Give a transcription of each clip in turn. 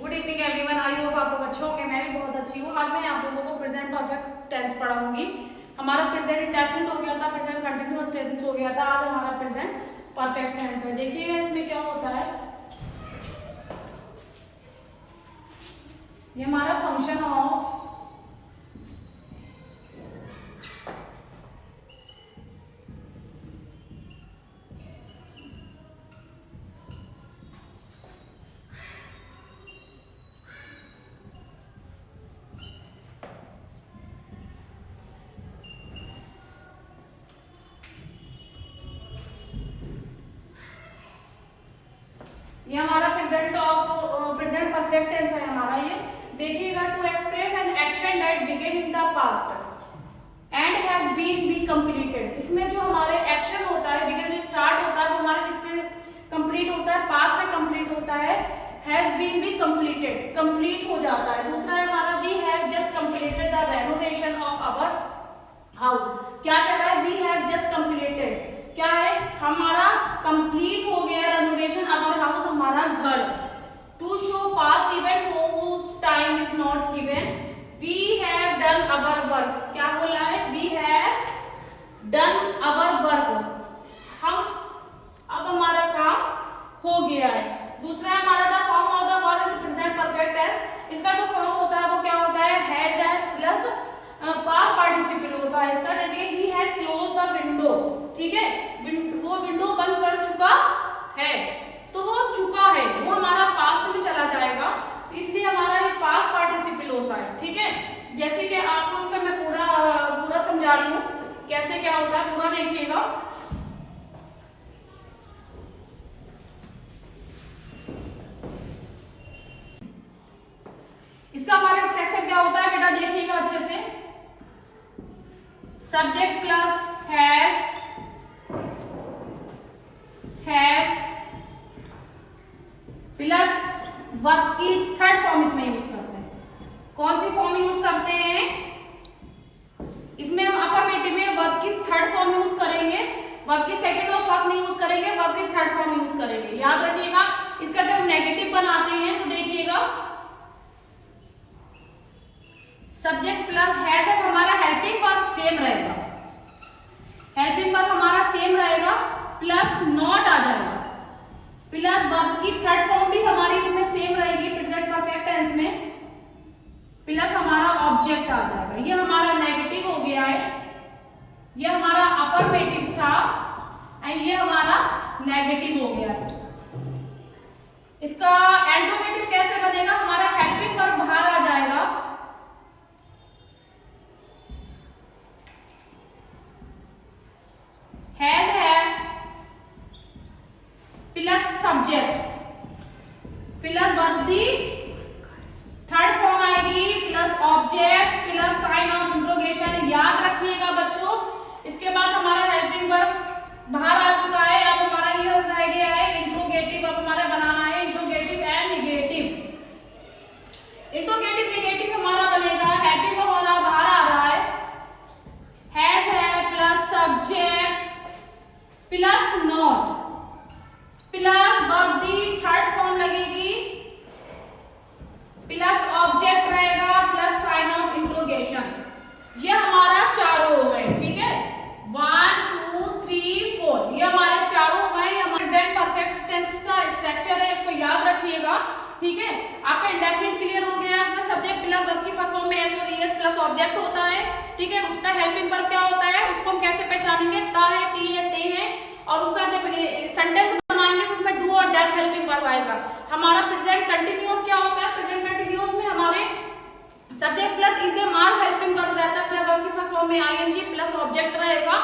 Good evening everyone, I hope आप लोग अच्छे होंगे। मैं भी बहुत अच्छी हूँ। आज मैं आप लोगों को प्रेजेंट परफेक्ट टेंस पढ़ाऊंगी। हमारा प्रेजेंट इंडेफिनिट हो गया था, प्रेजेंट कंटिन्यूअस टेंस हो गया था। आज हमारा प्रेजेंट परफेक्ट टेंस है। देखिएगा इसमें क्या होता है। ये हमारा फंक्शन ऑफ ये हमारा प्रेजेंट परफेक्ट टेंस है हमारा। ये देखिएगा, to express an action that begin in the past and has been be completed. इसमें जो हमारे एक्शन होता है, बिगिन जो स्टार्ट होता है वो हमारा किससे कंप्लीट होता है? पास्ट में कंप्लीट होता है। Has been be completed, complete हो जाता है। दूसरा है हमारा we have just completed the renovation of our house. क्या कह रहा है? वी हैव जस्ट कंप्लीटेड, क्या है? हमारा कंप्लीट हो गया रेनोवेशन अवर हाउस, हमारा घर। To show pass event whose time is not given, we have done our work. क्या बोल रहा है? We have done our work, हम अब हमारा काम हो गया है। दूसरा है हमारा the form of the verb is present perfect tense. इसका जो फॉर्म होता है वो क्या होता है? हैज है प्लस पास्ट पार्टिसिपल होता है। इसका देखिए, he has close the window, ठीक है, वो विंडो बंद कर चुका है, तो वो चुका है, वो हमारा पास्ट में चला जाएगा, इसलिए हमारा ये पास्ट पार्टिसिपल होता है। ठीक है, जैसे कि आपको इसका मैं पूरा समझा रही हूँ कैसे क्या होता है, पूरा देखिएगा। इसका हमारा स्ट्रक्चर क्या होता है बेटा, देखिएगा अच्छे से। Subject plus has, have plus verb की थर्ड फॉर्म इसमें यूज करते हैं। कौन सी फॉर्म यूज करते हैं? इसमें हम अफर्मेटिव में वर्ब की थर्ड फॉर्म यूज करेंगे, वर्ब की सेकंड और फर्स्ट नहीं यूज करेंगे, वर्ब की थर्ड फॉर्म यूज करेंगे। याद रखिएगा, इसका जब नेगेटिव बनाते हैं तो देखिएगा, सब्जेक्ट प्लस हैज है, हमारा हेल्पिंग वर्ब सेम रहेगा, हेल्पिंग वर्ब हमारा सेम रहेगा, प्लस नॉट आ जाएगा, प्लस वर्ब की थर्ड फॉर्म भी हमारी इसमें सेम रहेगी प्रेजेंट परफेक्ट टेंस में, प्लस हमारा ऑब्जेक्ट आ जाएगा। ये हमारा नेगेटिव हो गया है, ये हमारा अफर्मेटिव था एंड ये हमारा नेगेटिव हो गया है। इसका एंट्रोगेटिव कैसे बनेगा? हमारा हेल्पिंग वर्ब बाहर आ जाएगा, हैज है plus subject plus verb the third form आएगी, plus object plus sign of interrogation. याद रखिएगा बच्चों, इसके बाद हमारा हेल्पिंग वर्ब बाहर आ चुका है, अब हमारा ये रह गया है इंट्रोगेटिव। अब हमारा बनाना है interrogative and negative. Interrogative negative हमारा बनेगा, हेल्पिंग वर्ब हमारा बाहर आ रहा है, हैज है plus subject plus not plus verb the third form लगेगी, प्लस ऑब्जेक्ट रहेगा, प्लस साइन ऑफ इंट्रोगेशन। ये हमारा चारों हो गए, ठीक है, 1 2 3 4, ये हमारे चारों हो गए। हमारे प्रेजेंट परफेक्ट टेंस का स्ट्रक्चर है, इसको याद रखिएगा, ठीक है। आपका इंडेफिनिट क्लियर हो गया, उसका सब्जेक्ट प्लस वर्ब की फर्स्ट फॉर्म में एस और एस प्लस ऑब्जेक्ट होता है, ठीक है। उसका हेल्पिंग वर्ब क्या होता है, उसको हम कैसे पहचानेंगे? ता है, ती है, ते है, और उसका जब सेंटेंस बनाएंगे तो उसमें डू और डैश हेल्पिंग वर्ब आएगा। हमारा प्रेजेंट कंटिन्यूअस क्या होता है? प्रेजेंट कंटिन्यूअस में हमारे सब्जेक्ट प्लस इसे मार हेल्पिंग वर्ब रहता है, प्लस वर्ब की फर्स्ट फॉर्म में आईएनजी प्लस ऑब्जेक्ट रहेगा।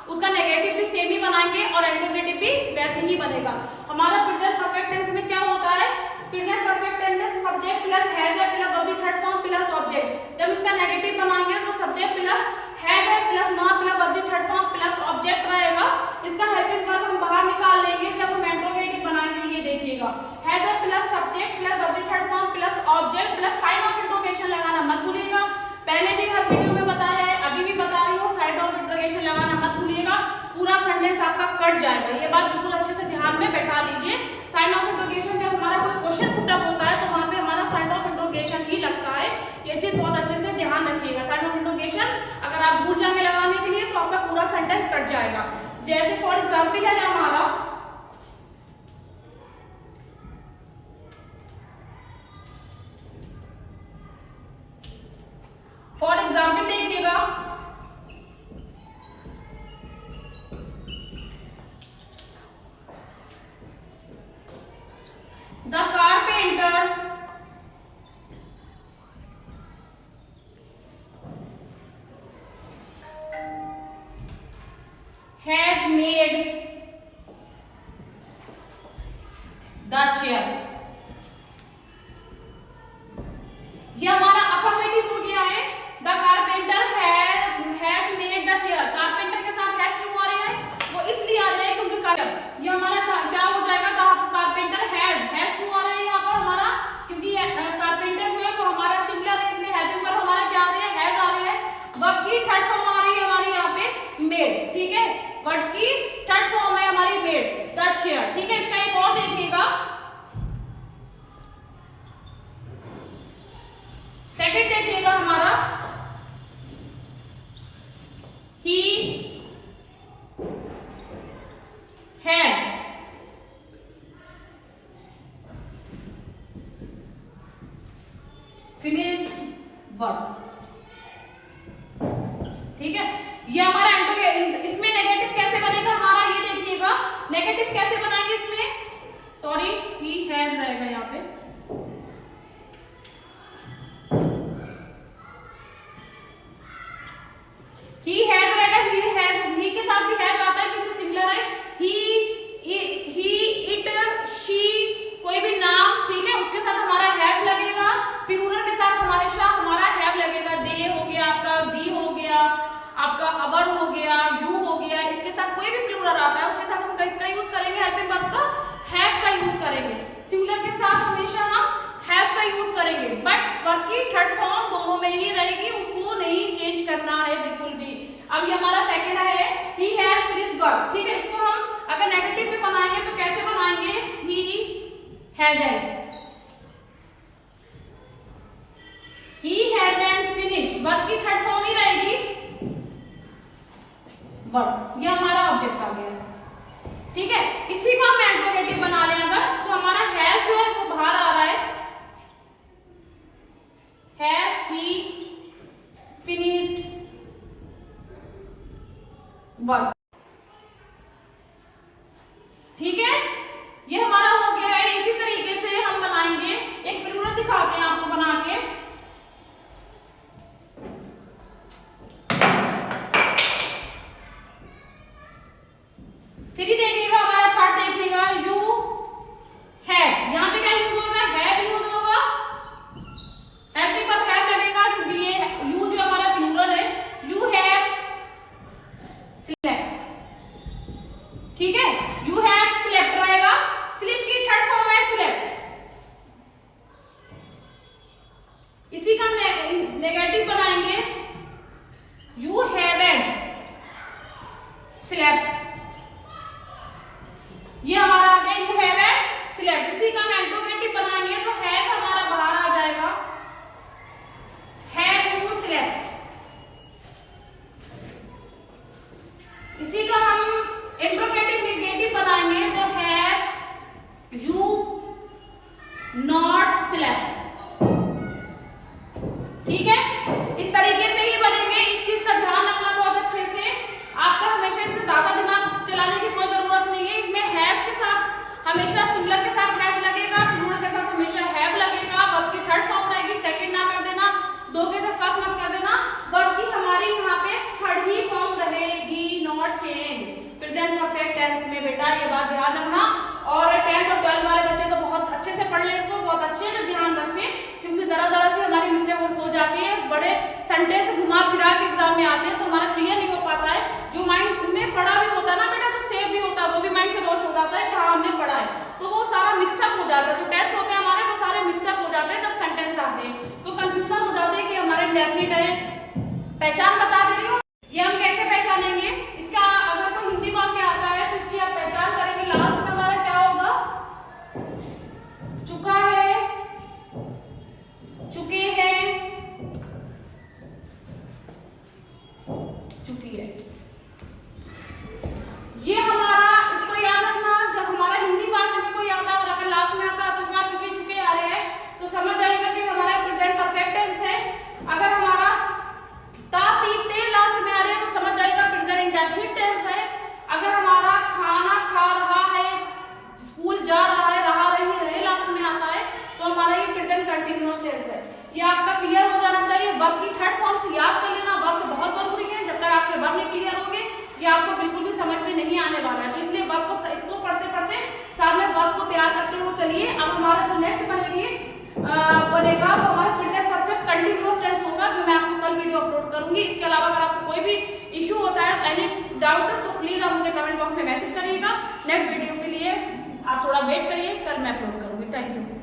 उसका नेगेटिव भी सेम ही बनाएंगे और इंट्रोगेटिव भी वैसे ही बनेगा। हमारा प्रेजेंट परफेक्ट टेंस में क्या होता है? प्रेजेंट परफेक्ट टेंस में सब्जेक्ट प्लस हैज है प्लस वर्ब की थर्ड फॉर्म प्लस ऑब्जेक्ट। जब इसका नेगेटिव बनाएंगे तो सब्जेक्ट प्लस हैज है प्लस नॉट प्लस वर्ब की थर्ड फॉर्म प्लस ऑब्जेक्ट रहेगा। इसका हेल्पिंग वर्ब हम बाहर निकाल लेंगे जब हम इंट्रोगेटिव बनाएंगे। ये देखिएगा, हैज है प्लस सब्जेक्ट प्लस वर्ब की third form plus object plus sign of interrogation लगाना मत भूलिएगा। पहले भी हर वीडियो में बताया है, अभी भी बता रही हूँ, साइन ऑफ इंट्रोगेशन लगाना मत भूलिएगा, पूरा सेंटेंस आपका कट जाएगा। ये बात बिल्कुल अच्छे से ध्यान में बैठा लीजिए। साइन ऑफ इंट्रोगेशन जब हमारा कोई क्वेश्चन पुट अप होता है तो वहां पे हमारा अगर आप भूल जाएंगे लगाने के लिए तो आपका पूरा सेंटेंस कट जाएगा। जैसे फॉर एग्जाम्पल है हमारा, फॉर एग्जाम्पल देखिएगा, the carpenter has made the chair। ये हमारा अफर्मेटिव हो गया है। The carpenter has made the chair. Carpenter के साथ हैज क्यों आ रहे हैं? वो इसलिए आ रहे हैं क्योंकि ये हमारा क्या हो जाएगा, कारपेंटर हैज क्यों आ रहा है यहाँ पर हमारा, क्योंकि कारपेंटर जो है वो हमारा सिंगुलर है, इसलिए हेल्पिंग वर्ब हमारा क्या आ रहा है, हैज आ रहा है। वर्ब की थर्ड फॉर्म आ रही है हमारी यहाँ पे मेड, ठीक है, वर्ब की थर्ड फॉर्म है हमारी मेड द चेयर, ठीक है। इसका एक और देखिएगा, सेकंड देखिएगा हमारा, ही हैड फिनिश्ड वर्क, ठीक है। ये हमारा इसमें नेगेटिव कैसे बनेगा हमारा, ये देखिएगा नेगेटिव कैसे बनाएंगे इसमें, सॉरी ही हैज रहेगा यहाँ पे, ही हैज रहेगा, ही के साथ भी हैज आता है क्योंकि सिंगुलर है। ही इट शी कोई भी नाम, ठीक है, उसके साथ हमारा हैव लगेगा। प्लूरल के साथ हमेशा हमारा हैव लगेगा। दे हो गया आपका, वी हो गया आपका, अवर हो गया, यू हो गया, इसके साथ कोई भी प्लूरल आता है उसके साथ हम किसका यूज करेंगे, हेल्पिंग वर्ब का हैव का यूज करेंगे। सिंगुलर के साथ हमेशा हम हैज का यूज करेंगे, बट वर्ब की थर्ड फॉर्म दोनों में ही रहेगी, उसको नहीं चेंज करना है बिल्कुल भी। अब ये हमारा सेकंड है, ही हैज फिनिश्ड वर्क, ठीक है। इसको हम अगर नेगेटिव में बनाएंगे तो कैसे बनाएंगे, he hasn't, he hasn't finished, verb की थर्ड फॉर्म ही रहेगी वर्ब, ये हमारा ऑब्जेक्ट आ गया, ठीक है। इसी को हम इंट्रोगेटिव बना लें अगर, तो हमारा हैज जो है वो बाहर आ रहा है, हैज ही फिनिश्ड वर्क, ठीक है। ये हमारा हो गया है। इसी तरीके से हम बनाएंगे, एक प्लूरल दिखाते हैं आपको बना के, थ्री देखिएगा, हमारा थर्ड देखिएगा, यू हैव, यहाँ पे क्या यूज होगा, हैव यूज होगा, हेल्पिंग वर्ब हैव लगेगा क्योंकि ये यू जो हमारा प्लूरल है, यू हैव स्लेप्ट, ठीक है, यू हैव स्लेप्ट रहेगा, स्लीप की थर्ड फॉर्म है स्लेप्ट। इसी का नेगेटिव बनाएंगे, यू हैवंट स्लेप्ट, ये हमारा आ गया यू हैवंट स्लेप्ट। इसी का हम इंट्रोगेटिव बनाएंगे तो हैव हमारा बाहर आ जाएगा, हैव यू स्लेप्ट। इसी का हम इंट्रोगेटिव नेगेटिव बनाएंगे तो हैव यू नॉट स्लेप्ट, ठीक है। इस तरीके से ही बनेंगे। इस चीज का ध्यान रखना बहुत अच्छे से, आपका हमेशा इसमें ज्यादा दिमाग चलाने की कोई जरूरत नहीं है। इसमें हैज के साथ हमेशा सिंगुलर के साथ हैज लगेगा, प्लूरल के साथ हमेशा हैव लगेगा, वर्ब की थर्ड फॉर्म रहेगी, सेकंड ना कर देना, दो के साथ फर्स्ट मत कर देना, वर्ब की हमारी यहाँ पे थर्ड ही फॉर्म रहेगी, not change, present perfect tense में बेटा, ये बात ध्यान रखना। और 10th और 12th वाले बच्चे तो बहुत अच्छे से पढ़ ले, इसको बहुत अच्छे से ध्यान रखें, क्योंकि जरा जरा से हमारी मिस्टेक हो जाती है, बड़े सेंटेंस घुमा फिरा के एग्जाम में आते हैं तो हमारा क्लियर नहीं हो पाता है। जो माइंड में पढ़ा भी होता है ना बेटा, तो सेव भी होता है, वो भी माइंड से वॉश हो जाता है कि हाँ हमने पढ़ा है, तो वो सारा मिक्सअप हो जाता है। जो टेंस होते हैं हमारे वो सारे मिक्सअप हो जाते हैं जब सेंटेंस आते हैं, तो कंफ्यूजन हो जाते हैं कि हमारे इंडेफिनिट है। पहचान बता दे रही हूँ, ये हम कैसे पहचानेंगे, इसका अगर कोई हिंदी वाक्य आता है तो इसकी आप पहचान करेंगे। लास्ट में हमारा क्या होगा, चुका है, चुके हैं, ये आपका क्लियर हो जाना चाहिए। वर्ब की थर्ड फॉर्म से याद कर लेना, वर्ब से बहुत जरूरी है। जब तक आपके वर्ब नहीं क्लियर होंगे ये आपको बिल्कुल भी समझ में नहीं आने वाला है। तो इसलिए वर्ब को इसको पढ़ते पढ़ते साथ में वर्ब को तैयार करते हुए चलिए। अब हमारा जो नेक्स्ट बनेगा वो हमारा प्रेजेंट परफेक्ट कंटिन्यूअस टेंस होगा, जो मैं आपको कल वीडियो अपलोड करूंगी। इसके अलावा अगर आपको कोई भी इशू होता है, एनी डाउट, तो प्लीज आप मुझे कमेंट बॉक्स में मैसेज करिएगा। नेक्स्ट वीडियो के लिए आप थोड़ा वेट करिए, कल मैं अपलोड करूंगी। Thank you.